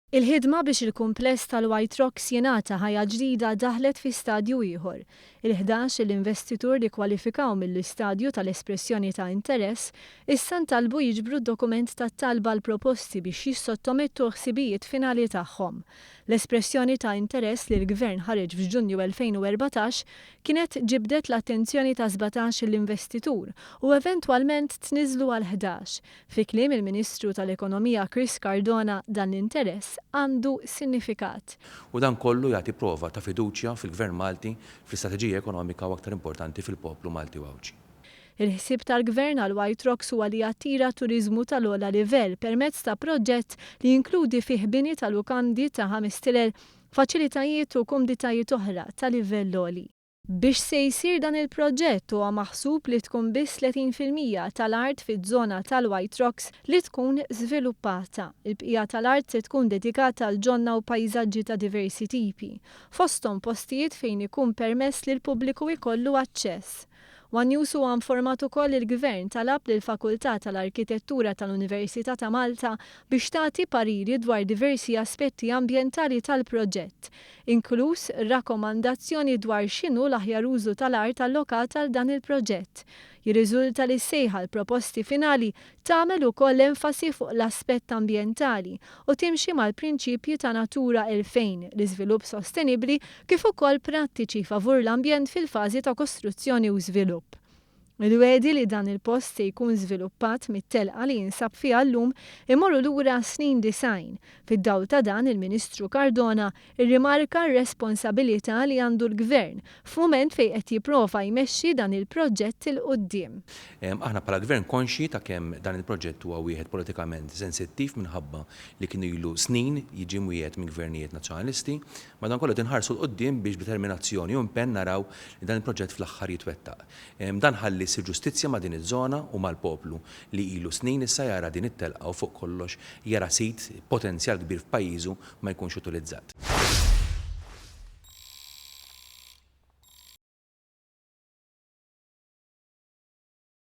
Il-ħidma biex il-kumpless tal-White Rocks jingħata ħajja ġdida daħlet fi stadju ieħor. Il-11 l-investitur li kwalifikaw mill-istadju tal-espressjoni ta' interess issa ntalbu jiġbru d-dokument tat-talba l-proposti biex jissottomettu ħsibijiet finali tagħhom. L-espressjoni ta' interess li l-Gvern ħareġ f'Ġunju 2014 kienet ġibdet l-attenzjoni ta' 17 l-investitur u eventwalment tniżlu għal 11. Fi kliem il-Ministru tal-Ekonomija Chris Cardona dan l-interess għandu sinifikat. U dan kollu jagħti prova ta' fiduċja fil-Gvern Malti fl-istrateġija ekonomika u aktar importanti fil-poplu Malti Wawġi. Il-ħsieb tal-Gvern għal White Rocks huwa li jattira turiżmu tal-ogħla livell permezz ta' proġett li jinkludi fih bini tal-lukandi ta' 5,000 faċilitajiet u kumditajiet oħra ta' livell għoli. Biex se jsir dan il-proġett huwa maħsub li tkun biss 30% tal-art fiż-żona tal-White Rocks li tkun żviluppata. Il-bqija tal-art se tkun dedikata għal ġonna u pajsaġġi ta' diversi tipi, fosthom postijiet fejn ikun permess li l-pubbliku jkollu aċċess. One News huwa informat ukoll il-Gvern talab lill-Fakultà tal-Arkitettura tal-Università ta' Malta biex tagħti pariri dwar diversi aspetti ambjentali tal-proġett, inkluż rakkomandazzjoni dwar x'inhu l-aħjar użu tal-art allokat għal dan il-proġett. Jirriżulta li s-sejħa l-proposti finali tagħmel ukoll enfasi fuq l-aspett ambjentali u timxi mal-prinċipji ta' Natura 2000, l-iżvilupp sostenibbli kif ukoll prattiċi favur l-ambjent fil-fażi ta' kostruzzjoni u żvilupp. Il-wedi li dan il-post se jkun żviluppat mit-telqa li jinsab fiha llum imorru lura snin design. Fid-dawl ta' dan il-Ministru Cardona irrimarka r-responsabilità li għandu l-Gvern f'mument fejn qed jipprova jmexxi dan il-proġett il quddiem. Aħna bħala Gvern konxi ta' kemm dan il-proġett huwa wieħed politikament sensittiv minħabba li kienu ilu snin jiġi mwiegħed minn gvernijiet nazzjonalisti, madankollu tinħarsu l-qudiem biex b'determinazzjoni u impenn naraw li dan il-proġett fl-aħħar jitwettaq. Dan ħalli issir ġustizzja ma' din iż-żona u mal-poplu li ilu snin issa jara din it-telqa u fuq kollox jara sit potenzjal kbir f'pajjiżu ma jkunx utilizzat.